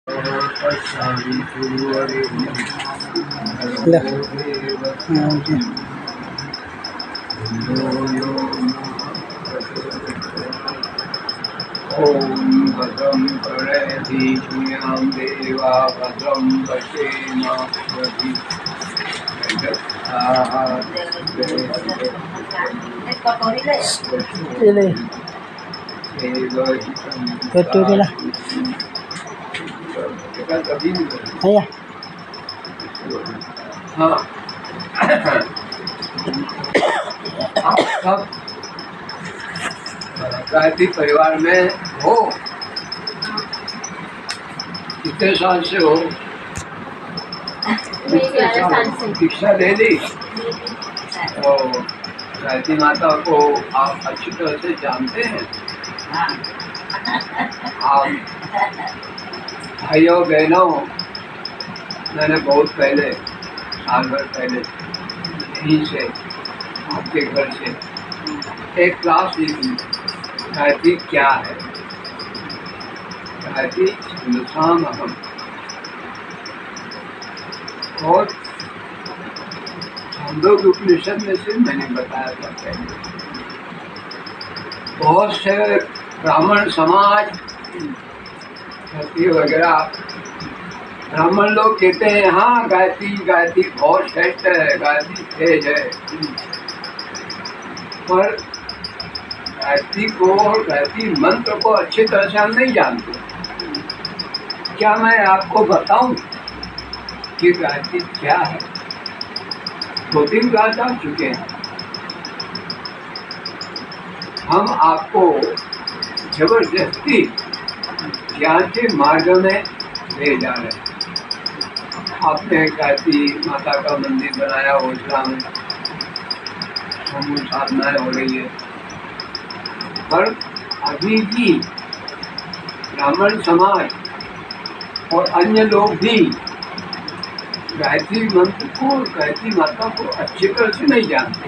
ओम भद्रं कर्णेभिः देवा भद्रं पश्येमाक्षभिः हाँ आप सब गायत्री परिवार में हो? कितने साल से हो? दीक्षा ले ली? तो गायत्री माता को आप अच्छी तरह से जानते हैं? आप भाइयों बहनों, मैंने बहुत पहले, साल भर पहले यहीं से आपके घर से एक क्लास ली थी। गायत्री क्या है? गायत्री छंदसामहम्। और छंदों के उपनिषद में से मैंने बताया था पहले। बहुत से ब्राह्मण समाज वगैरह ब्राह्मण लोग कहते हैं हाँ गायत्री गायत्री बहुत श्रेष्ठ है, गायत्री तेज है, पर गायत्री को और गायत्री मंत्र को अच्छी तरह से हम नहीं जानते। क्या मैं आपको बताऊं कि गायत्री क्या है? 2-3 क्लास आ चुके हैं। हम आपको जबरदस्ती ज्ञान के मार्ग में ले जा रहे हैं। आपने गायत्री माता का मंदिर बनाया ओझला में, समूह साधनाएं हो रही है, पर अभी भी ब्राह्मण समाज और अन्य लोग भी गायत्री मंत्र को, गायत्री माता को अच्छी तरह से नहीं जानते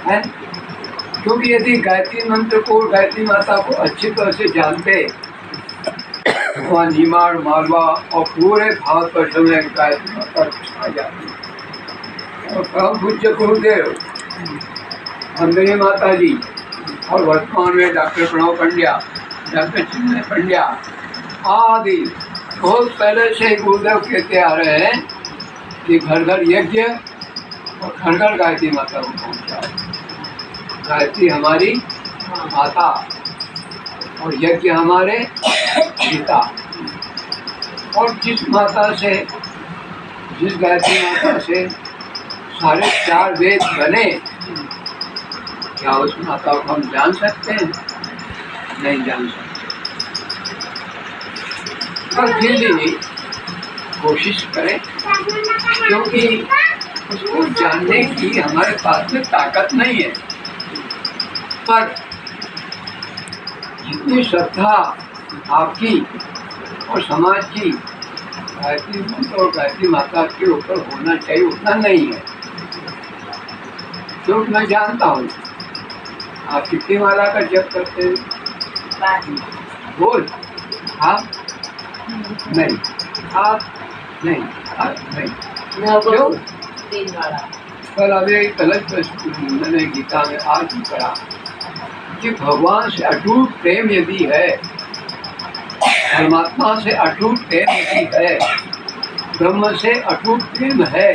हैं। क्योंकि यदि गायत्री मंत्र को, गायत्री माता को अच्छी तरह से जानते, वहाँ निमाड़ मालवा और पूरे भारतवर्ष में गायत्री माता छा जाती। और परम पूज्य गुरुदेव अंजनी माता जी और वर्तमान में डॉक्टर प्रणव पंड्या, डॉक्टर चिन्मय पंड्या आदि बहुत पहले से गुरुदेव कहते आ रहे हैं कि घर घर यज्ञ और घर घर गायत्री माता को पहुँचाओ। गायत्री हमारी माता और यज्ञ हमारे पिता। और जिस माता से, जिस गायत्री माता से 4.5 वेद बने, क्या उस माता को हम जान सकते हैं? नहीं जान सकते। पर फिर भी कोशिश करें, क्योंकि उसको जानने की हमारे पास में ताकत नहीं है। पर जितनी श्रद्धा आपकी और समाज की गायत्री मंत्र और गायत्री माता के ऊपर होना चाहिए, उतना नहीं है। जो मैं जानता हूँ, आप कितनी माला का जप करते हैं? बोल। आप नहीं, आप नहीं, आप नहीं। क्यों? 3 माला। कल अभी गलत मैंने गीता में आज भी पढ़ा कि भगवान से अटूट प्रेम यदि है, परमात्मा से अटूट प्रेम यदि है, ब्रह्म से अटूट प्रेम है,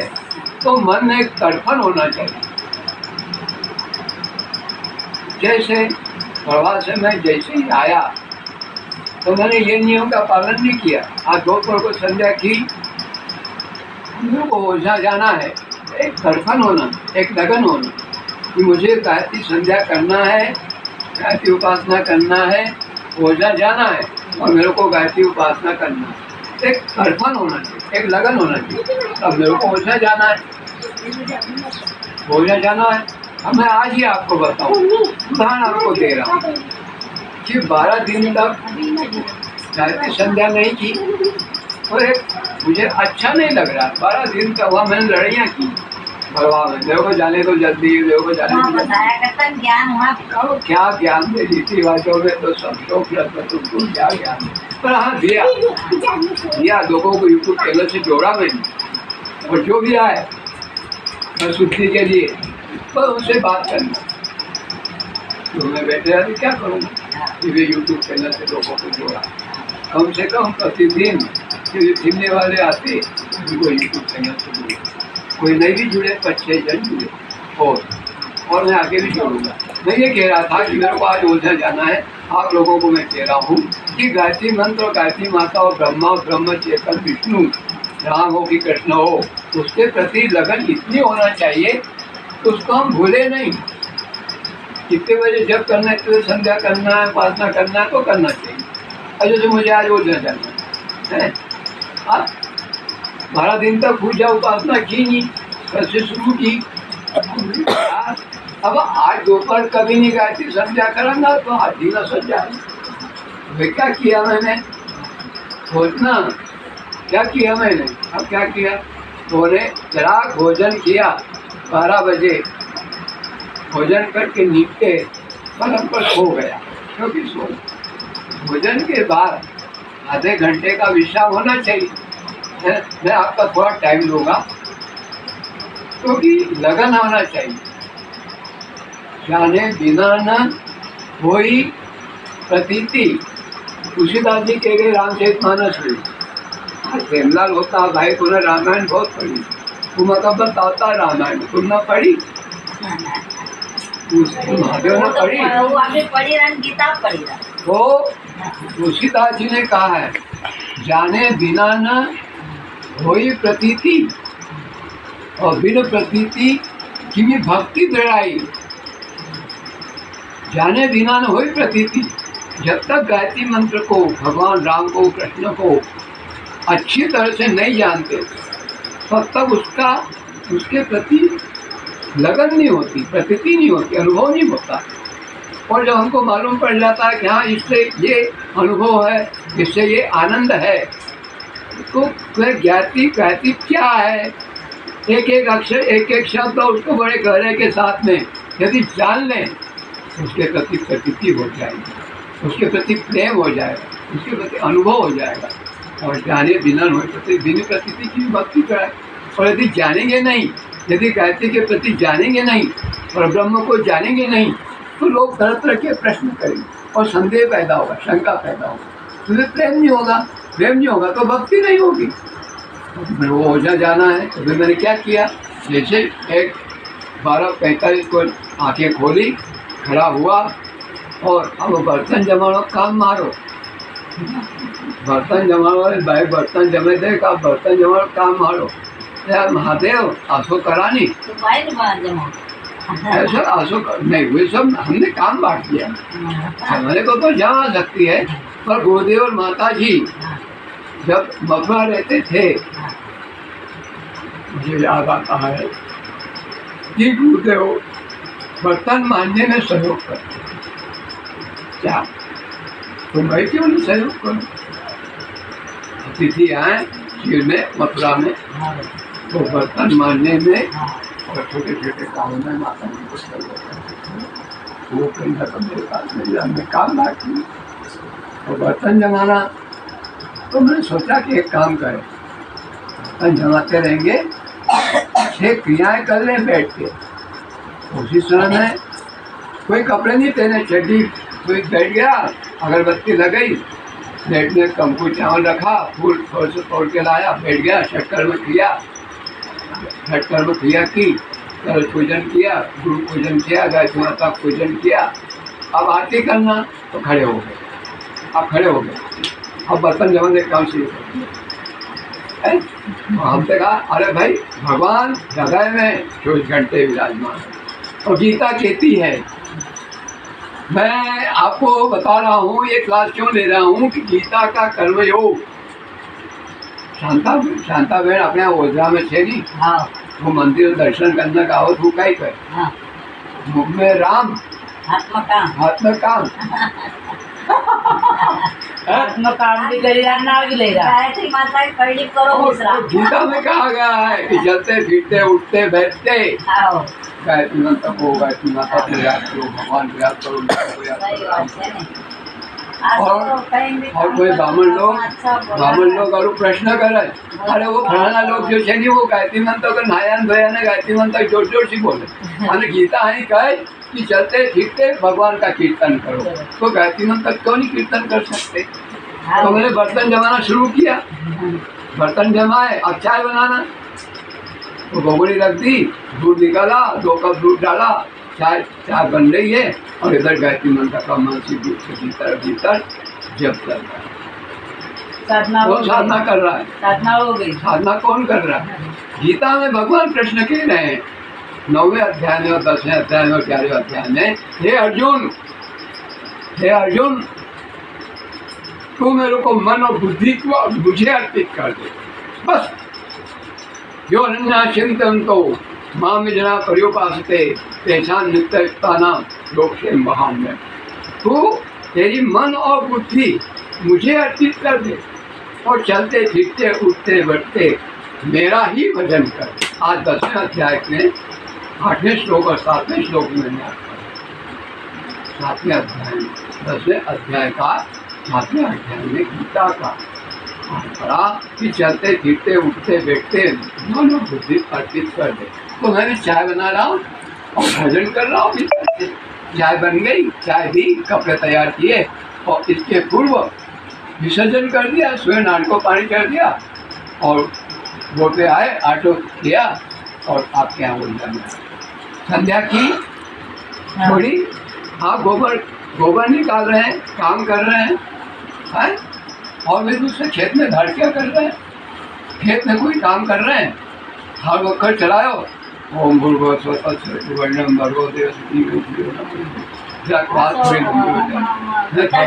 तो मन में एक तड़पन होना चाहिए। जैसे प्रवास से मैं जैसे ही आया तो मैंने ये नियम का पालन नहीं किया। आज दोपहर को संध्या की, हम लोग को ओझा जाना है, एक तड़पन होना, एक लगन होना कि मुझे गायत्री संध्या करना है, गायत्री उपासना करना है, ओझा जाना है और मेरे को गायत्री उपासना करना है। एक तड़पन होना चाहिए, एक लगन होना चाहिए। अब मेरे को ओझा जाना है, ओझा जाना है। अब मैं आज ही आपको बताऊं, उदाहरण आपको दे रहा हूँ कि 12 दिन तक गायत्री संध्या नहीं की तो एक मुझे अच्छा नहीं लग रहा। 12 दिन का हुआ, मैंने लड़ाइयाँ की, परवाह में देखो जाने तो जल्दी, देखो जाने वहाँ तो जल्दी। बताया करता ज्ञान वहाँ अब क्या ज्ञान दे, रीति रिवाजों में तो सब शौक लगता, तुमको क्या ज्ञान, पर हाँ दिया लोगों को यूट्यूब चैनल से जोड़ा मैंने, और जो भी आए शुद्धि के लिए पर उनसे बात करना। तो मैं बैठे रहते क्या करूँगा, ये यूट्यूब चैनल से लोगों को जोड़ा, कम से कम प्रतिदिन जो सुनने वाले आते उनको यूट्यूब चैनल से जुड़े, कोई नहीं भी जुड़े 5-6 जन जुड़े, और मैं आगे भी जोड़ूंगा। मैं ये कह रहा था कि मेरे को आज ओझा जाना है, आप लोगों को मैं कह रहा हूँ कि गायत्री मंत्र और गायत्री माता और ब्रह्म चेतन विष्णु, राम हो कि कृष्ण हो, उसके प्रति लगन इतनी होना चाहिए तो उसको हम भूले नहीं। कितने बजे जब करना है, तो संध्या करना है, उपासना करना है तो करना चाहिए। और जैसे मुझे आज ओझा जाना है, 12 दिन तक पूजा उपासना की नहीं, कल से शुरू की। अब आज दोपहर कभी नहीं गायत्री संध्या कराना तो आज ही न सज जाए। वे क्या किया मैंने, सोचना क्या किया मैंने, अब क्या किया, थोड़े जरा भोजन किया, 12 बजे भोजन करके नीचे पलंग पर सो गया, क्योंकि सो भोजन के बाद आधे घंटे का विश्राम होना चाहिए। मैं आपका थोड़ा टाइम लूँगा, क्योंकि लगन होना चाहिए। जाने बिना न होई प्रतीति, तुलसीदास जी कह गए रामचरितमानस में। प्रेमलाल होता भाई को रामायण बहुत पढ़ी, तुम मतलब बताता रामायण तुम न पढ़ी, महादेव ने पढ़ी, वो आगे पढ़ी रहा, गीता पढ़ी रहा। तो तुलसीदास जी ने कहा है जाने बिना न होई प्रतीति, और बिन प्रतीति की भी भक्ति दृढ़ाई। जाने बिना न होई प्रतीति, जब तक गायत्री मंत्र को, भगवान राम को, कृष्ण को अच्छी तरह से नहीं जानते तब तक उसके प्रति लगन नहीं होती, प्रतीति नहीं होती, अनुभव नहीं होता। और जब हमको मालूम पड़ जाता है कि हाँ इससे ये अनुभव है, इससे ये आनंद है, तो वह गायत्री क्या है, एक एक अक्षर, एक एक शब्द उसको बड़े गहरे के साथ में यदि जान लें, उसके प्रति प्रतीति हो जाएगी, उसके प्रति प्रेम हो जाएगा, उसके प्रति अनुभव हो जाएगा। और जाने बिना हो प्रति बिना प्रतीति की भक्ति कराए। और यदि जानेंगे नहीं, यदि गायत्री के प्रति जानेंगे नहीं और ब्रह्म को जानेंगे नहीं, तो लोग तरह तरह के प्रश्न करेंगे और संदेह पैदा होगा, शंका पैदा होगा, तो प्रेम नहीं होगा, प्रेम नहीं होगा तो भक्ति नहीं होगी। तो वो ओझा जाना है, तो फिर मैंने क्या किया, जैसे एक 12:45 को आंखें खोली, खड़ा हुआ और अब बर्तन जमानो काम मारो, बर्तन जमानो भाई, बर्तन जमे थे का बर्तन जमानो काम मारो। यार महादेव आंसू करानी तो भाई जमा ऐसा आंसू नहीं हुए, सब हमने काम बांट दिया। हमारे को तो जा सकती है, पर गुरुदेव और माता जी जब मथुरा रहते थे, मुझे याद आता है कि गुरुदेव बर्तन मांजने में सहयोग करते। क्या तुम भाई क्यों नहीं सहयोग करो, अतिथि आए खीर में मथुरा में, तो बर्तन मांजने में और छोटे छोटे कामों में माता जी को सहयोग करते। वो कहीं ना कहीं मेरे पास में हमने काम बांट ली और बर्तन जमाना। तो मैंने सोचा कि एक काम करें, बर्तन जमाते रहेंगे, 6 क्रियाएं कर लें बैठ के। उसी समय में कोई कपड़े नहीं पहने, चड्डी, कोई बैठ गया, अगरबत्ती लगाई, प्लेट में कमकू चावल रखा, फूल थोड़े से तोड़ के लाया, बैठ गया, षटकर्म क्रिया की, कलश पूजन किया, गुरु पूजन किया, गायत्री माता पूजन किया। अब आरती करना, तो खड़े हो गए, अब खड़े हो गए, अब बर्तन जमाने काम शुरू कर। हमसे कहा अरे भाई भगवान हृदय में 24 घंटे विराजमान है। और गीता कहती है, मैं आपको बता रहा हूँ, ये क्लास क्यों ले रहा हूँ कि गीता का कर्मयोग, शांता बहन अपने ओझा में थे नहीं, वो मंदिर दर्शन करने का हो, तू कहीं कर, मुख में राम, हाथ में काम हातनं काम बी करी आणि नाव बी लिहिला. गायत्री माता की पढ़ी करो दूसरा. तो गीता में कहा गया है कि चलते फिरते उठते बैठते आओ गायत्री मंत्र को, गायत्री माता को याद करो, भगवान को याद करो, ईश्वर को याद सही करो। बात है नहीं. आज और- तो कहीं भी और काम कोई करो, अच्छा बोला. ब्राह्मण लोग और प्रश्न करे, अरे वो फलाना लोग जो છે वो गायत्री मंत्र को नायान धोया ने गायत्री मंत्र जोर जोर से बोले અને गीता है कहे कि चलते फिरते भगवान का कीर्तन करो, तो गायत्री मंत्र क्यों नहीं कीर्तन कर सकते? तो मैंने बर्तन जमाना शुरू किया, बर्तन जमाए, अब चाय बनाना, तो गोबड़ी रख दी, दूध निकाला, 2 कप दूध डाला, चाय बन रही है और इधर गायत्री मंत्र का मानसिक रूप से भीतर भीतर जप चल रहा है। साधना हो कौन साधना गई. कर रहा है? साधना हो गई. साधना कौन कर रहा है? गीता में भगवान कृष्ण कह रहे हैं 9वें अध्याय में और 10वें अध्याय में और 11वें अध्याय में, हे अर्जुन, हे अर्जुन, तू मेरे को मन और बुद्धि को मुझे अर्पित कर दे, बस। यो अनन्या चिंतन्तो माम जना पर्युपासते तेषां नित्ययुक्तानां लोके महाम्य। तू तेरी मन और बुद्धि मुझे अर्पित कर दे और चलते फिरते उठते बैठते मेरा ही भजन कर। आज 10वें अध्याय में 8वें श्लोक और 7वें श्लोक में मैंने आपको 7वें अध्याय में 10वें अध्याय का 7वें अध्याय में गीता का पढ़ा कि चलते फिरते उठते बैठते दोनों बुद्धि अर्पित कर दे। तो मैं भी चाय बना रहा हूँ और भजन कर रहा हूँ। चाय बन गई, चाय भी, कपड़े तैयार किए और इसके पूर्व विसर्जन कर दिया, सूर्यनारायण को पानी कर दिया और वो पे आए, ऑटो किया और आपके यहाँ बोल जाना। संध्या की थोड़ी, आप गोबर निकाल रहे हैं, काम कर रहे हैं, और भी दूसरे खेत में धड़ क्या कर रहे हैं? खेत में कोई काम कर रहे हैं, हर वक्त चलाओ, ओम भूर्भुवः स्वः तत्सवितुर्वरेण्यं भर्गो देवस्य धीमहि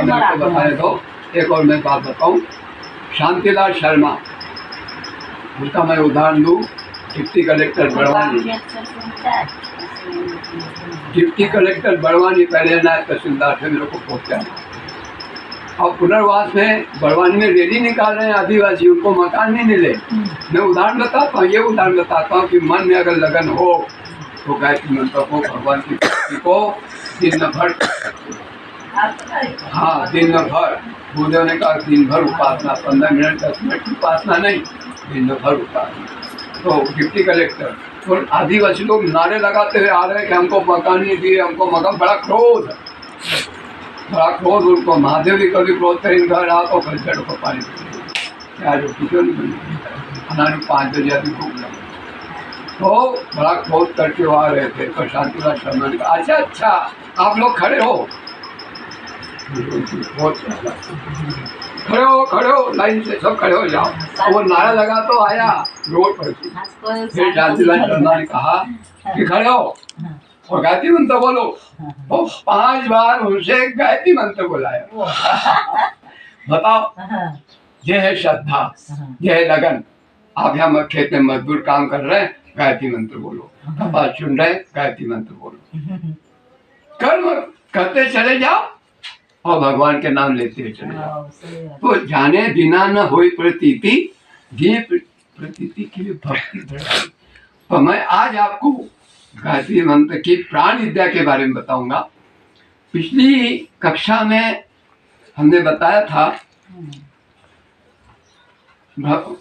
मैं बताया दो। एक और मैं बात बताऊं, शांतिलाल शर्मा, उसका मैं उदाहरण दूं, deputy collector Barwani, deputy collector Barwani पहले नायब तहसीलदार से मेरे को पहुंचा और पुनर्वास में बड़वानी में रैली निकाल रहे हैं आदिवासी, उनको मकान नहीं मिले। मैं उदाहरण बताता हूँ, ये उदाहरण बताता हूँ कि मन में अगर लगन हो तो गायत्री मंत्र को, भगवान की भक्ति को दिन भर, हाँ दिन भर, गुरुदेव ने कहा दिन भर उपासना, 15 मिनट 10 मिनट उपासना नहीं, दिन भर उपासना। तो डिप्टी कलेक्टर और आदिवासी लोग नारे लगाते हुए आ रहे हैं कि हमको मकान नहीं दिए, हमको मकान, बड़ा क्रोध उनको। महादेव भी कभी क्रोध करें, घर आओ तो फिर जड़ को पानी क्या रोटी क्यों नहीं बनी, खाना 5 बजे अभी भूख लगी, तो बड़ा क्रोध करके वो आ रहे थे। तो शांतिलाल शर्मा ने कहा अच्छा आप लोग खड़े हो, खड़े हो लाइन से, सब खड़े हो जाओ। वो नारा लगा तो आया रोड पर से। फिर शांतिलाल शर्मा ने कहा कि खड़े हो और गायत्री मंत्र बोलो, तो 5 बार उनसे गायत्री मंत्र बुलाया। बताओ, ये है श्रद्धा, ये है लगन। आप यहाँ खेत में मजदूर काम कर रहे हैं, गायत्री मंत्र बोलो, कपाल चुन रहे, गायत्री मंत्र बोलो, कर्म करते चले जाओ और भगवान के नाम लेते हुए चले जाओ। तो जाने बिना न होई प्रतीति, ये प्रतीति के लिए भक्ति बढ़ाई। तो मैं आज आपको गायत्री मंत्र की प्राण विद्या के बारे में बताऊंगा। पिछली कक्षा में हमने बताया था,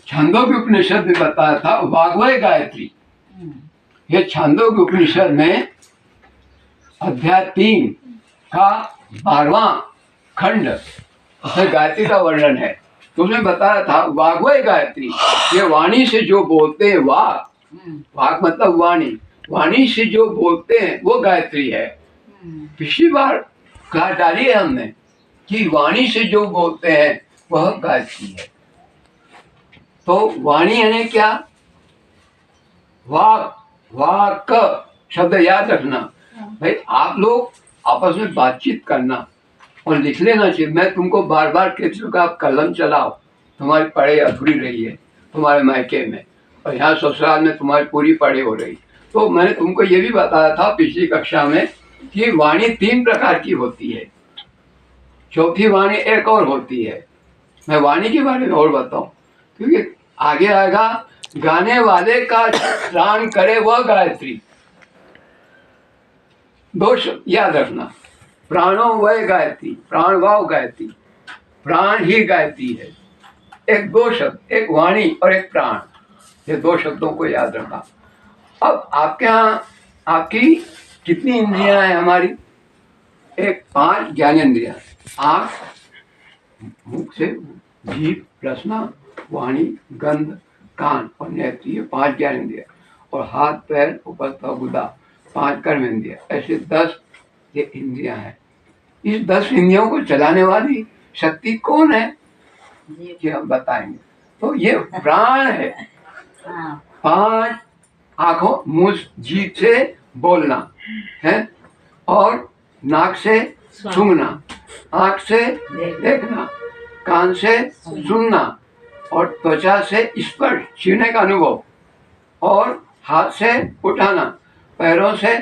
छांदोग्य उपनिषद में बताया था वाग्वय गायत्री। ये छांदोग्य उपनिषद में अध्याय 3 का 12वां खंड, उसमें गायत्री का वर्णन है। तो उसमें बताया था वाग्वय गायत्री, ये वाणी से जो बोलते हैं, वाग मतलब वाणी, वाणी से जो बोलते हैं वो गायत्री है। पिछली बार क्लास डाली है हमने कि वाणी से जो बोलते हैं वह गायत्री है। तो वाणी यानी क्या? वाक शब्द याद रखना भाई, आप लोग आपस में बातचीत करना और लिख लेना चाहिए। मैं तुमको बार बार कहती हूँ कि आप कलम चलाओ, तुम्हारी पढ़ाई अधूरी रही है तुम्हारे मायके में, और यहाँ ससुराल में तुम्हारी पूरी पढ़ाई हो रही। तो मैंने तुमको ये भी बताया था पिछली कक्षा में कि वाणी 3 प्रकार की होती है। चौथी वाणी एक और होती है। मैं वाणी के बारे में और बताऊं, क्योंकि आगे आएगा, गाने वाले का प्राण करे वह गायत्री। दो शब्द याद रखना, प्राणो वह गायत्री, प्राण वाव गायत्री, प्राण ही गायत्री है। एक दो शब्द, एक वाणी और एक प्राण, ये दो शब्दों को याद रखा। अब आपके यहाँ आपकी कितनी इंद्रियां हैं हमारी? एक 5 ज्ञानेंद्रियां, आँख, मुख से जीभ, रसना, वाणी, गंध, कान और नेत्र, ये 5 ज्ञानेंद्रियां, और हाथ पैर ऊपर गुदा 5 कर्मेंद्रियां, ऐसे 10 ये इंद्रियां हैं। इस 10 इंद्रियों को चलाने वाली शक्ति कौन है ये हम बताएंगे। तो ये प्राण है। हाँ 5 आंखों, मुंह, जीभ से बोलना है, और नाक से सूंघना, आंख से देखना, कान से सुनना, और त्वचा से स्पर्श छूने का अनुभव, और हाथ से उठाना, पैरों से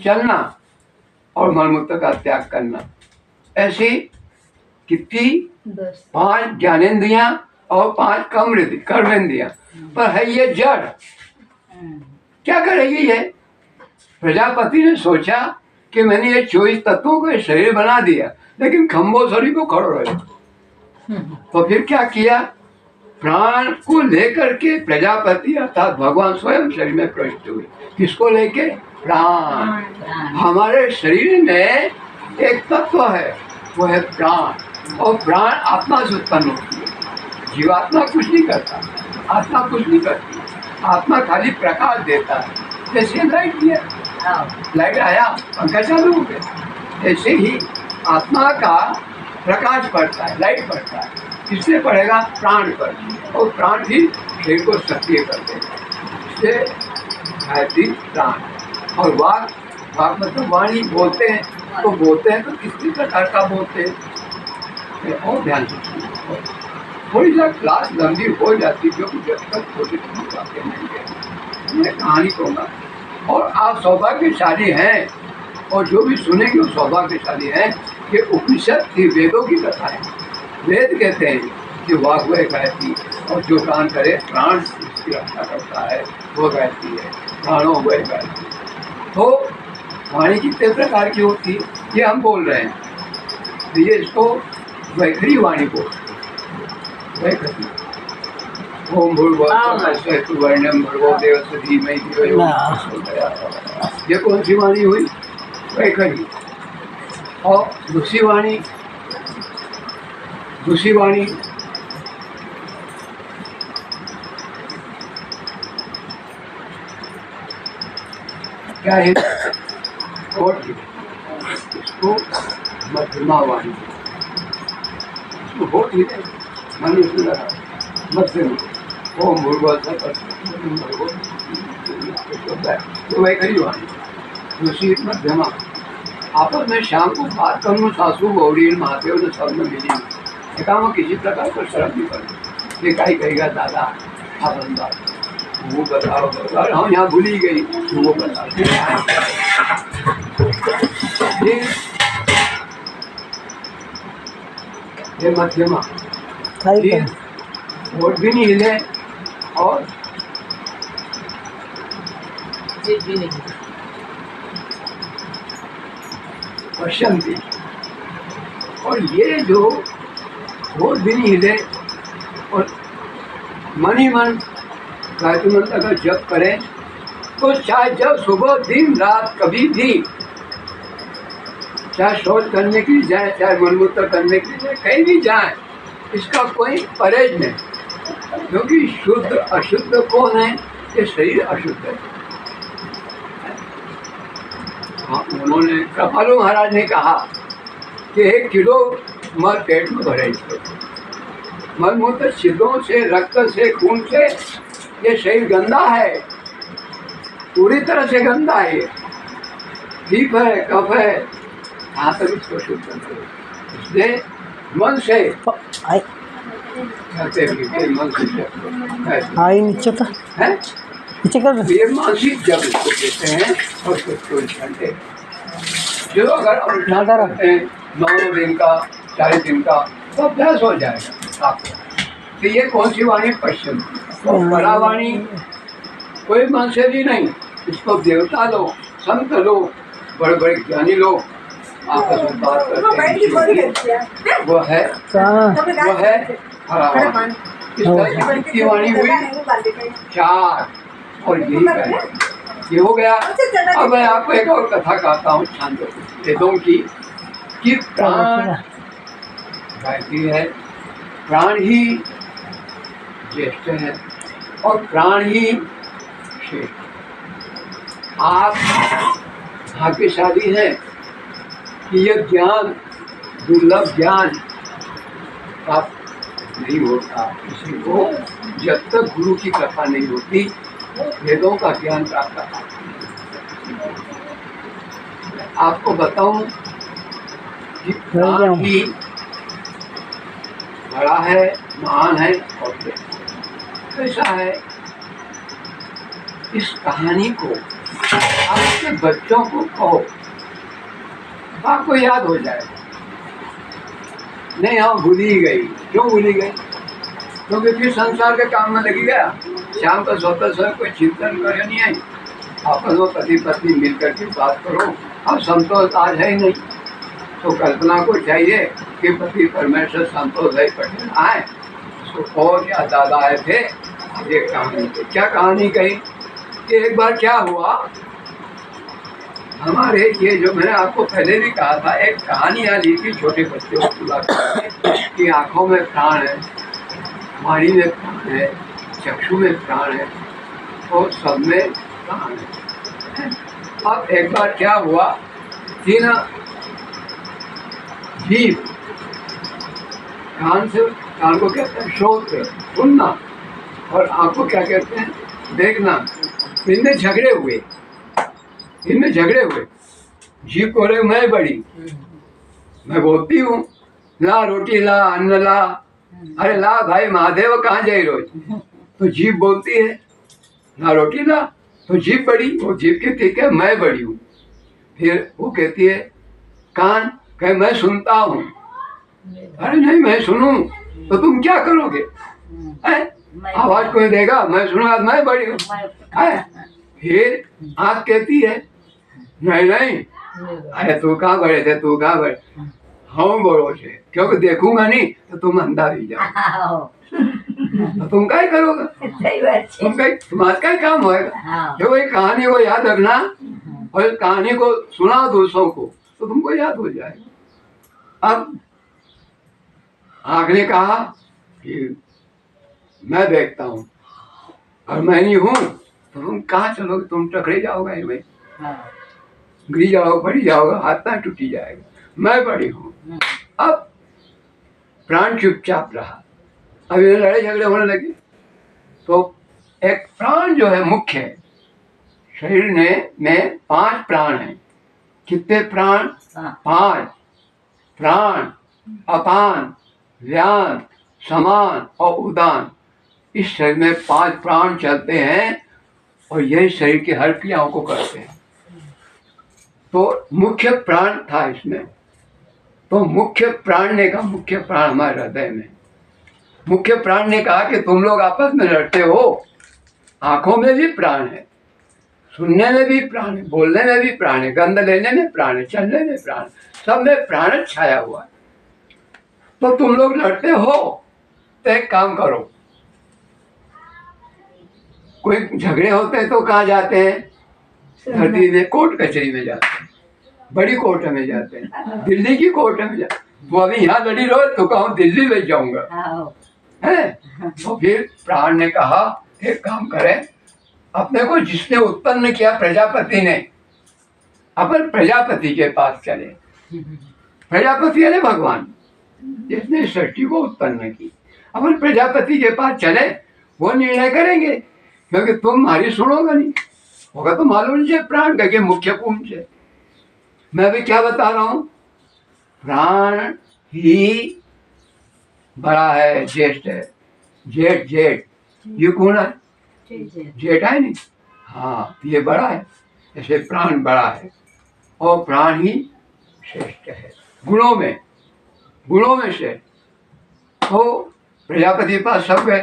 चलना, और मलमूत्र का त्याग करना। ऐसी कितनी? 5 ज्ञानेंद्रियां और 5 कर्मेंद्रियां। पर है ये जड़, क्या करेगी ये? प्रजापति ने सोचा कि मैंने ये 24 तत्वों का शरीर बना दिया, लेकिन खम्बो शरीर को खड़ो रहे। तो फिर क्या किया? प्राण को लेकर के प्रजापति अर्थात भगवान स्वयं शरीर में प्रविष्ट हुए। किसको लेके? प्राण। हमारे शरीर में एक तत्व है, वो है प्राण, और प्राण आत्मा से उत्पन्न होती है। जीवात्मा कुछ नहीं करता, आत्मा कुछ नहीं करती, आत्मा खाली प्रकाश देता है। जैसे लाइट दिया, लाइट आया, पंखा चालू हो गया, ऐसे ही आत्मा का प्रकाश पड़ता है, लाइट पड़ता है। किससे पड़ेगा? प्राण पर, और प्राण भी शरीर को सक्रिय करते हैं। इससे गायत्री प्राण। और वाक, वाक मतलब वाणी, बोलते हैं तो बोलते हैं तो किसी प्रकार का बोलते हैं, और ध्यान से सुनिए। थोड़ी सा क्लास लंबी हो जाती, क्योंकि जब तक छोटे छोटे बातें नहीं है, मैं कहानी कहूँगा। और आप सौभाग्यशाली हैं, और जो भी सुनेंगे वो सौभाग्यशाली हैं। ये उपनिषद की, वेदों की कथा है। वेद कहते हैं कि वाक वह गायत्री, और जो प्राण करे, प्राण इसकी रक्षा करता है, वो गायत्री है। प्राणों वह गायत्री। तो वाणी कितने प्रकार की होती है ये हम बोल रहे हैं, तो ये इसको वैखरी वाणी बोलते हैं। वैखरी। ओम भूर्भुवः वर्णम भर्गो देवस्य धीमहि धियो यो नः प्रचोदयात्। ये कौन सी वाणी हुई? वैखरी। और दूसरी वाणी, दूसरी वाणी क्या है? इसको मध्यमा वाणी, इसको होठ ही मनुष्य लगा मध्यम। ओम भूर्भुवः तो वैखरी वाणी। दूसरी मध्यमा। आपस में शाम को बात करूँ, सासू गौरी महादेव ने सब में मिली, एकाम किसी प्रकार पर शर्म नहीं पड़ी। ये कहेगा दादा आप अंदाज वो बताओ, हाँ यहाँ भूली गई तो वो बता। ये मध्यमा, वोट भी नहीं हिले और पश्चिमी। और ये जो वोट भी नहीं हिले और मन ही मन गायत्री मंत्र अगर जप करें, तो चाहे जब सुबह दिन रात कभी भी, चाहे शौच करने के लिए जाए, चाहे मनमूत्र करने के लिए जाए, कहीं भी जाए, इसका कोई परहेज नहीं। क्योंकि शुद्ध अशुद्ध कौन है? ये शरीर अशुद्ध है। हाँ, उन्होंने कृपालु महाराज ने कहा कि 1 किलो मल पेट में भरे। मलमूत्र छिद्रों से, रक्त से, खून से ये शरीर गंदा है, पूरी तरह से गंदा है। ठीक है, कफ है, यहाँ तक इसको शुद्ध करो। इसलिए मन से मन से है ये मानसिक जब इसको कहते हैं। और 24 घंटे जो अगर अनुष्ठान करते हैं 9 दिन का, 40 दिन का तो अभ्यास हो जाएगा आपको। तो ये कौन सी वाणी? पश्चिम। तो बड़ा वाणी कोई मनुष्य भी नहीं, इसको देवता लोग, संत लोग, बड़े बड़े ज्ञानी लोग आपस में बात करते हैं। वो है हरा वाणी। इस तरह की कितनी वाणी हुई? 4। और यही करें, ये हो गया। अब मैं आपको एक और कथा कहता हूँ छांदो वेदों की, कि प्राण गायत्री है, प्राण ही ज्येष्ठ है और प्राण ही श्रेष्ठ। आप भाग्यशाली हैं कि यह ज्ञान, दुर्लभ ज्ञान प्राप्त नहीं होता किसी को जब तक गुरु की कृपा नहीं होती, वेदों का ज्ञान प्राप्त करना। आपको बताऊं कि प्राण ही बड़ा है, महान है और ऐसा है। इस कहानी को आपके बच्चों को कहो, आपको याद हो जाएगा। नहीं, हाँ भूल ही गई। क्यों भूली गई? क्योंकि फिर संसार के काम में लगी गया। शाम को सोते समय कोई चिंतन करे नहीं है, आपस में पति पत्नी मिल करके बात करो। अब संतोष आज है ही नहीं, तो कल्पना को चाहिए कि पति परमेश्वर संतोष है पटेल आए उसको। और या दादा आए थे, ये कहानी थी। क्या कहानी कही कि एक बार क्या हुआ, हमारे ये जो मैंने आपको पहले भी कहा था, एक कहानी आ रही थी छोटे बच्चों को पूरा कि आँखों में प्राण है, वाणी में प्राण है, चक्षु में प्राण है और सब में प्राण है। अब एक बार क्या हुआ कि ना, जीव कान से, कान को कहते हैं श्रोत्र, सुनना, और आँख को क्या कहते हैं? देखना। इनमें झगड़े हुए, जीव को रहे मैं बड़ी, मैं बोलती हूँ ला रोटी ला, अन्न ला, अरे ला भाई महादेव कहाँ जाए रोज, तो जीभ बोलती है ला रोटी ला, तो जीभ बड़ी, वो जीभ कहती है मैं बड़ी हूँ। फिर वो कहती है कान, कहे मैं सुनता हूँ। अरे नहीं, मैं सुनूं तो तुम क्या करोगे? आवाज कोई देगा, मैं सुनूंगा, मैं बड़ी हूँ। फिर आँख कहती है नहीं, अरे तू कहाँ बड़े थे, तू कहाँ बड़े, हम बड़ो से, क्योंकि देखूंगा नहीं तो तुम अंधा भी जाओ, तो तुम क्या करोगे? तुम्हारा क्या काम होएगा? जो ये कहानी को याद रखना और कहानी को सुना दूसरों को, तो तुमको याद हो जाएगा। अब आँख ने कहा कि मैं देखता हूँ और मैं नहीं हूँ, तो तुम कहाँ चलोगे? तुम टकरे जाओगे, भाई गिर जाओगे, पड़ी जाओगे, हाथ पैर टूटी जाएगा। मैं बड़ी हूँ। अब प्राण चुपचाप रहा। अब ये लड़ाई झगड़े होने लगे, तो एक प्राण जो है मुख्य है, शरीर में 5 प्राण हैं। कितने प्राण? 5 प्राण, अपान, व्यान, समान और उदान। इस शरीर में 5 प्राण चलते हैं और यही शरीर की हर क्रियाओं को करते हैं। तो मुख्य प्राण था इसमें। तो मुख्य प्राण ने कहा, मुख्य प्राण हमारे हृदय में, मुख्य प्राण ने कहा कि तुम लोग आपस में लड़ते हो, आंखों में भी प्राण है, सुनने में भी प्राण है, बोलने में भी प्राण है, गंध लेने में प्राण है, चलने में प्राण, सब में प्राण छाया हुआ है। तो तुम लोग लड़ते हो, तो एक काम करो, कोई झगड़े होते हैं तो कहाँ जाते हैं? धरती में कोर्ट कचहरी में जाते हैं, बड़ी कोर्ट में जाते हैं, दिल्ली की कोर्ट में जाते हैं। तो अभी यहाँ लड़ी रहो तो कहूँ दिल्ली में जाऊंगा, है? तो फिर प्राण ने कहा एक काम करें, अपने को जिसने उत्पन्न किया प्रजापति ने, अपन प्रजापति के पास चले। प्रजापति है भगवान, जिसने सृष्टि को उत्पन्न की। अपन प्रजापति के पास चले, वो निर्णय करेंगे, क्योंकि तुम्हारी सुनोगे नहीं, होगा तो मालूम नहीं प्राण का मुख्य कौन से। मैं भी क्या बता रहा हूँ, प्राण ही बड़ा है, ज्येष्ठ है, जेठ ये कौन है? जेठ है नहीं, हाँ ये बड़ा है, ऐसे प्राण बड़ा है और प्राण ही श्रेष्ठ है गुणों में। गुणों में से। तो प्रजापति के पास सब गए,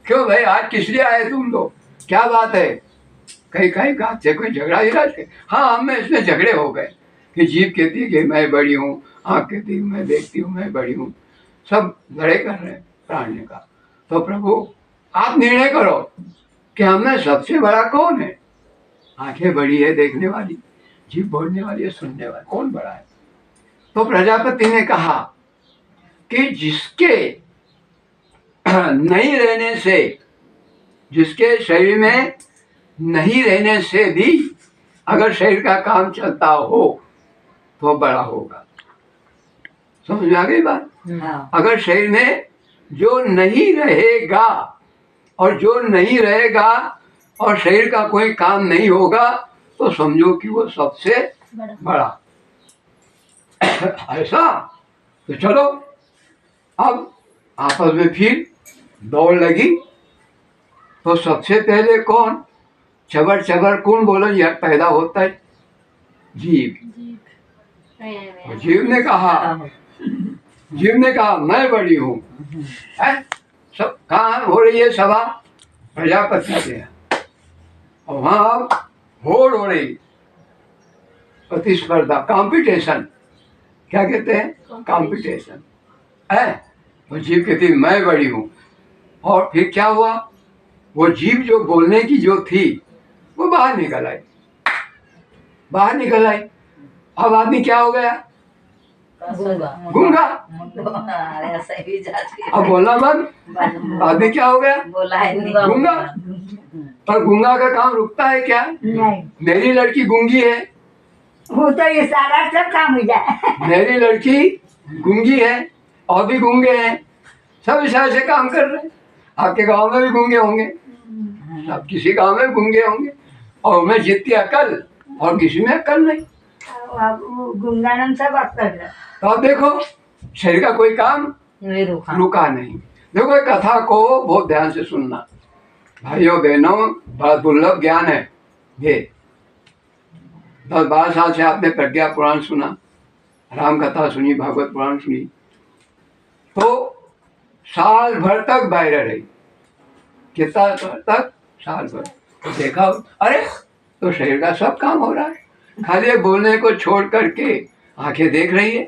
क्यों भाई आज किस लिए आए तुम लोग, क्या बात है? कहीं कहीं कहा थे कोई झगड़ा ही रहे। हाँ, हम में इसमें झगड़े हो गए कि जीभ कहती है कि मैं बड़ी हूँ, आँख कहती है मैं देखती हूँ मैं बड़ी हूँ, सब लड़ाई कर रहे हैं प्राण ने कहा। तो प्रभु आप निर्णय करो कि हमें सबसे बड़ा कौन है? आंखें बड़ी है देखने वाली, जीभ बोलने वाली है सुनने वाली, कौन बड़ा है? तो प्रजापति ने कहा कि जिसके नहीं रहने से, जिसके शरीर में नहीं रहने से भी अगर शरीर का काम चलता हो तो बड़ा होगा। समझ में आ गई बात? हाँ। अगर शरीर में जो नहीं रहेगा और जो नहीं रहेगा और शरीर का कोई काम नहीं होगा तो समझो कि वो सबसे बड़ा। ऐसा तो चलो अब आपस में फिर दौड़ लगी। तो सबसे पहले कौन? चबर चबर कौन बोलो यह पैदा होता है? जीव। और जीव ने कहा मैं बड़ी हूँ। सब कहाँ हो रही है सभा? प्रजापति के। और वहाँ होड़ हो रही, प्रतिस्पर्धा, कंपटीशन। क्या कहते हैं? कंपटीशन है। तो जीव कहती मैं बड़ी हूँ। और फिर क्या हुआ? वो जीव जो बोलने की जो थी वो बाहर निकल आई, बाहर निकल आई। अब आदमी क्या हो गया? गूंगा। ऐसा ही जाती है। अब बोलना बंद। आदमी क्या हो गया? बोला है नहीं। गूंगा। पर गूंगा का काम रुकता है क्या? नहीं, मेरी लड़की गूंगी है, वो तो ये सारा सब काम हो जाए। मेरी लड़की गूंगी है और भी गूंगे हैं, सब इस तरह से काम कर रहे हैं। आपके गांव में भी गूंगे होंगे, सब किसी गांव में गूंगे होंगे। और उनमें जितनी अकल और किसी में अकल नहीं। अब वो गुंगानम सब अक्कल है। तो अब देखो शरीर का कोई काम नहीं रुका। रुका नहीं। देखो ये कथा को बहुत ध्यान से सुनना भाइयों बहनों, बड़ा दुर्लभ ज्ञान है ये। 10-12 साल से आपने प्रज्ञा पुराण सुना, राम कथा सुनी, भागवत पुराण सुनी, तो साल भर तक बाहर रही। कितना तक? साल भर। तो देखा अरे तो शरीर का सब काम हो रहा है, खाली बोलने को छोड़ करके आंखें देख रही है,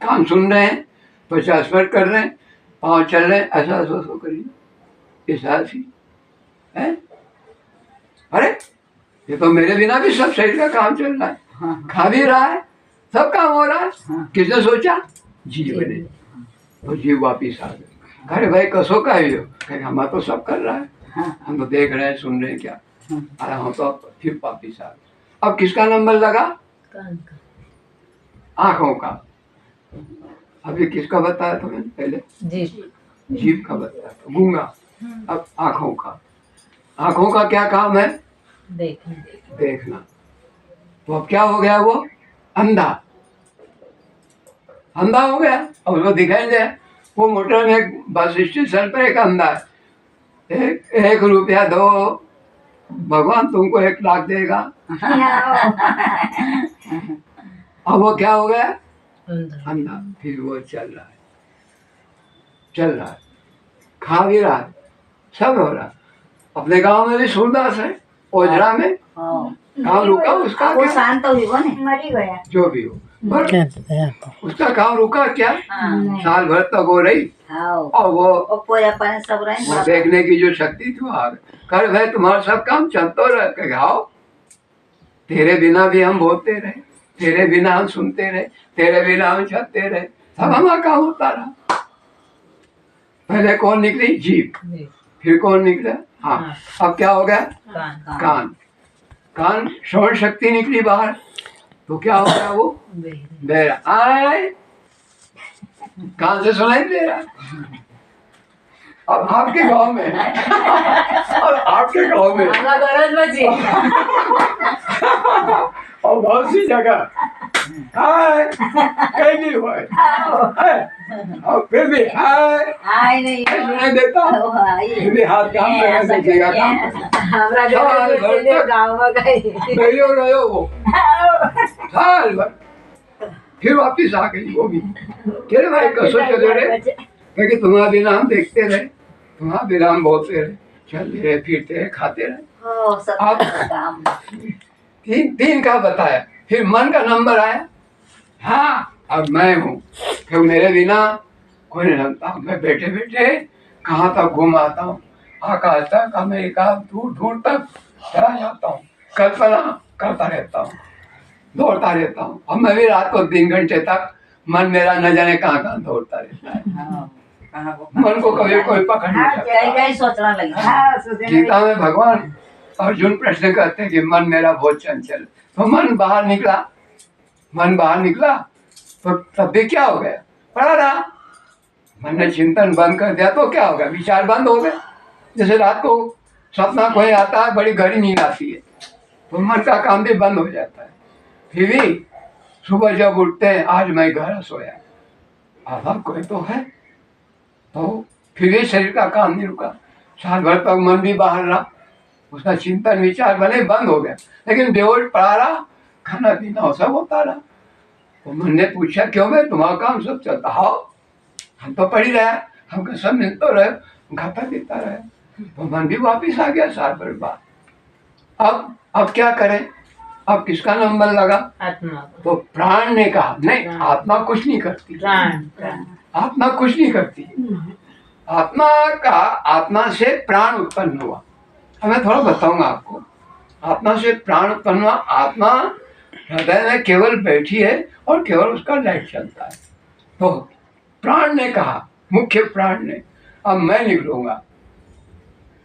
कान सुन रहे हैं, त्वचा स्पर्श कर रहे हैं, पाँव चल रहे हैं, ऐसा ऐसा करिए, इस ऐसी है। अरे ये तो मेरे बिना भी सब शरीर का काम चल रहा है, खा भी रहा है, सब काम हो रहा है। किसने सोचा? जीव ने। तो जीव वापिस आ गए। अरे भाई कसो का ही हो? हम तो सब कर रहा है, हम तो देख रहे हैं सुन रहे हैं क्या। अरे हम तो फिर वापिस आ गए। अब किसका नंबर लगा? आंखों का। अभी किसका बताया था मैंने पहले? जीव का बताया था, गूंगा। अब आंखों का। आंखों का क्या काम है? देखना। तो अब क्या हो गया? वो अंधा, अंधा हो गया। अब उसको दिखाई दे। वो मोटर में बस स्टेशन पर एक अंधा है, 1 रुपया दो भगवान तुमको 1 लाख देगा। अब वो क्या हो गया? अंधा। फिर वो चल रहा है, चल रहा है, खा भी रहा है, सब हो रहा है। अपने गांव में भी सूरदास है, ओझरा में काम रुका उसका वो क्या? शांत हुई वो नहीं। मरी गया। जो भी हो, पर उसका काम रुका क्या? साल भर तक हो रही। और वो पोयापन सब वो रहे। देखने की जो शक्ति थी वो आ गई। कर भाई तुम्हारा सब काम चलता रहे। आओ, तेरे बिना भी हम बोलते रहे, तेरे बिना हम सुनते रहे, तेरे बिना हम चलते रहे, सब हमारा काम होता रहा। पहले कौन निकली? जीभ। फिर कौन निकला? हाँ। अब क्या हो गया? कान। कान श्रवण शक्ति निकली बाहर। तो क्या हो गया? वो बहरा। आए कान से सुनाई दे रहा। अब आपके गांव में और आपके गांव में और बहुत सी जगह हाय कहीं भी हुआ है, और फिर भी हाय आए नहीं सुनाई देता, फिर भी हाथ काम करना देखिएगा। हमारा गाँव में गई। गयो वो साल भर, फिर वापिस आ गई वो भी। तेरे भाई कसो चले रहे, क्योंकि तुम्हारा बिना हम देखते रहे, तुम्हारा बिना हम बोलते रहे, चलते रहे, फिरते रहे, खाते रहे। हो सब आप काम। तीन का बताया, फिर मन का नंबर आया। हाँ अब मैं हूँ, फिर मेरे बिना कोई नहीं जानता। मैं बैठे बैठे कहाँ तक घूम आता हूँ, आकाश तक, अमेरिका, दूर दूर तक चला जाता हूँ, कल्पना करता रहता हूँ, दौड़ता रहता हूँ। अब मैं भी रात को 3 घंटे तक मन मेरा न जाने कहाँ कहाँ दौड़ता रहता है। मन को कभी कोई पकड़ नहीं सकता। कहीं कहीं सोचना लगी। हाँ, सोचने गीता में भगवान अर्जुन प्रश्न करते हैं कि मन मेरा बहुत चंचल, तो मन बाहर निकला, मन बाहर निकला तो तब भी क्या हो गया, पड़ा रहा। मन ने चिंतन बंद कर दिया तो क्या हो गया, विचार बंद हो गए। जैसे रात को सपना कोई आता है, बड़ी गहरी नींद आती है, तो मन का काम भी बंद हो जाता है। फिर भी सुबह जब उठते हैं, आज मैं गहरा सोया, आधा कोई तो है, तो फिर भी शरीर का काम नहीं रुका। साल भर तक मन भी बाहर रहा, उसका चिंतन विचार भले बंद हो गया, लेकिन बेहोश पड़ा रहा, खाना पीना सब होता रहा। तो मन ने पूछा क्यों भाई, तुम्हारा काम सब चलता? हाँ हम तो पढ़ ही रहे, हमको सब मिल तो रहे, खाता पीता रहे। तो मन भी वापिस आ गया साल भर बाद। अब क्या करें, अब किसका नंबर लगा? आत्मा तो प्राण ने कहा नहीं, आत्मा कुछ नहीं करती, प्राण आत्मा कुछ नहीं करती। आत्मा से प्राण उत्पन्न हुआ। अब मैं थोड़ा बताऊंगा आपको। आत्मा से प्राण उत्पन्न हुआ, आत्मा हृदय में केवल बैठी है और केवल उसका लाइट चलता है। तो प्राण ने कहा, मुख्य प्राण ने, अब मैं निकलूंगा,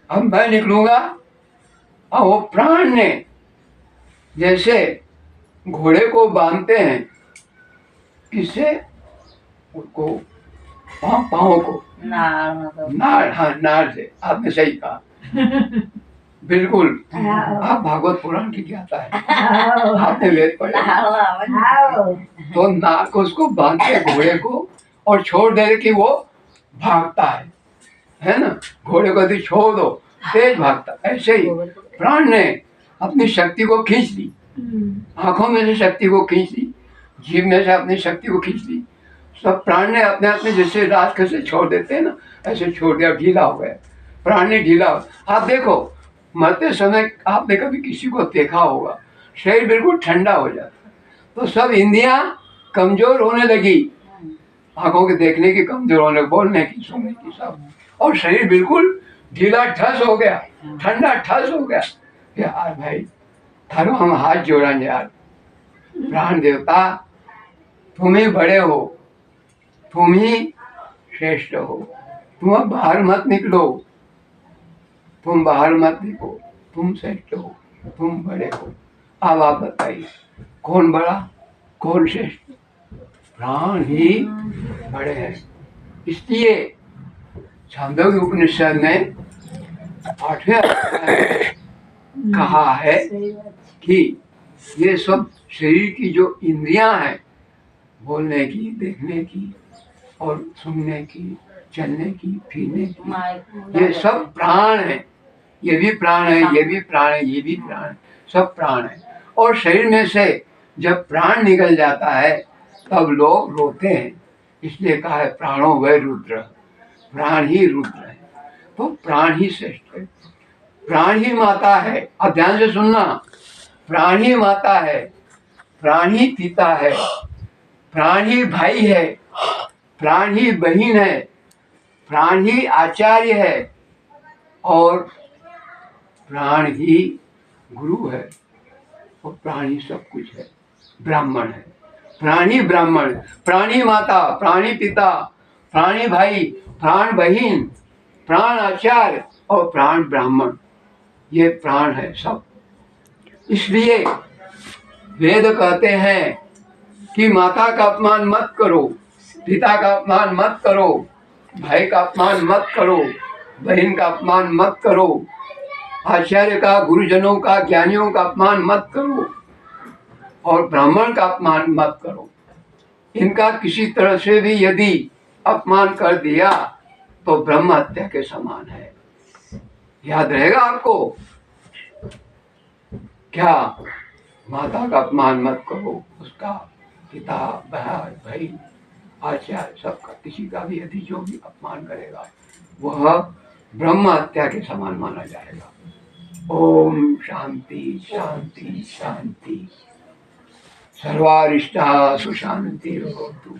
अब मैं निकलूंगा। और वो प्राण ने जैसे घोड़े को बांधते हैं, किससे? उसको पाँव को नाड़, हाँ नाड़ से। आपने सही कहा, बिल्कुल। आप भागवत पुराण की ज्ञाता है, आपने वेद पढ़ा। तो नाड़ को उसको बांधते घोड़े को और छोड़ दे कि वो भागता है ना। घोड़े को यदि छोड़ दो तेज भागता। ऐसे ही प्राण ने अपनी शक्ति को खींच ली, आंखों में से शक्ति को खींच ली, जीभ में से अपनी शक्ति को खींच ली। सब प्राण ने अपने अपने जैसे रात कैसे छोड़ देते हैं ना, ऐसे छोड़ दिया, ढीला हो गया प्राण ने, ढीला हो। आप देखो मरते समय आपने कभी किसी को देखा होगा, शरीर बिल्कुल ठंडा हो जाता है, तो सब इंद्रियां कमजोर होने लगी, आंखों के देखने की कमजोर होने, बोलने की, सुनने की, सब, और शरीर बिल्कुल ढीला ठस हो गया, ठंडा ठस हो गया। यार भाई थारो हम हाथ जोड़ा यार, प्राण देवता तुम ही बड़े हो, तुम ही श्रेष्ठ हो, तुम अब बाहर मत निकलो, तुम बाहर मत निकलो, तुम श्रेष्ठ हो, तुम बड़े हो। अब आप बताइए कौन बड़ा कौन श्रेष्ठ? प्राण ही बड़े हैं। इसलिए छांदोग्य उपनिषद ने 8वें अध्याय कहा है कि ये सब शरीर की जो इंद्रियां हैं, बोलने की, देखने की और सुनने की, चलने की, पीने की, ये सब प्राण है। ये भी प्राण है, ये भी प्राण है, ये भी प्राण है, सब प्राण है। और शरीर में से जब प्राण निकल जाता है तब लोग रोते हैं, इसलिए कहा है प्राणो वै रुद्र, प्राण ही रुद्र है। तो प्राण ही श्रेष्ठ है, प्राण ही माता है। अब ध्यान से सुनना, प्राण ही माता है, प्राण ही पिता है, प्राण ही भाई है, प्राण ही बहन है, प्राण ही आचार्य है, और प्राण ही गुरु है, और प्राण ही सब कुछ है, ब्राह्मण है। प्राणी ब्राह्मण, प्राणी माता, प्राणी पिता, प्राणी भाई, प्राण बहन, प्राण आचार्य और प्राण ब्राह्मण, ये प्राण है सब। इसलिए वेद कहते हैं कि माता का अपमान मत करो, पिता का अपमान मत करो, भाई का अपमान मत करो, बहन का अपमान मत करो, आचार्य का, गुरुजनों का, ज्ञानियों का अपमान मत करो, और ब्राह्मण का अपमान मत करो। इनका किसी तरह से भी यदि अपमान कर दिया तो ब्रह्म हत्या के समान है। याद रहेगा आपको क्या? माता का अपमान मत करो, उसका पिता, बहन, भाई, आचार्य, सबका किसी का भी यदि जो भी अपमान करेगा वह ब्रह्म हत्या के समान माना जाएगा। ओम शांति शांति शांति। सर्वारिष्टा सुशांति भवतु।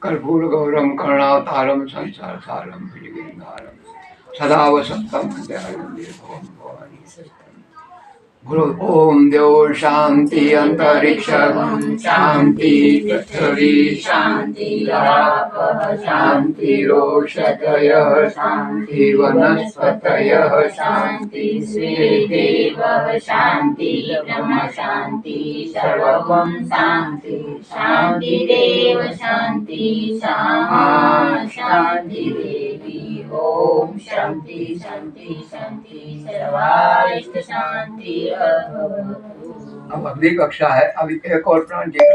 कर्पूर गौरम करुणावतारम संसार सारम भुजगेन्द्रहारम सदा वसंतम हृदयारविंदे भवम भवानी सहितम। गुरु ओम देव शांति अंतरिक्ष शांति पृथ्वी शांति शांति रोषधयः शांति वनस्पतयः शांति देव शांति ब्रह्म शांति सर्वं शांति शांति देव शांति शांति देवी ओम शांति शांति शांति सर्वारिष्ट शांति। अब अगली कक्षा है। अभी एक और प्राण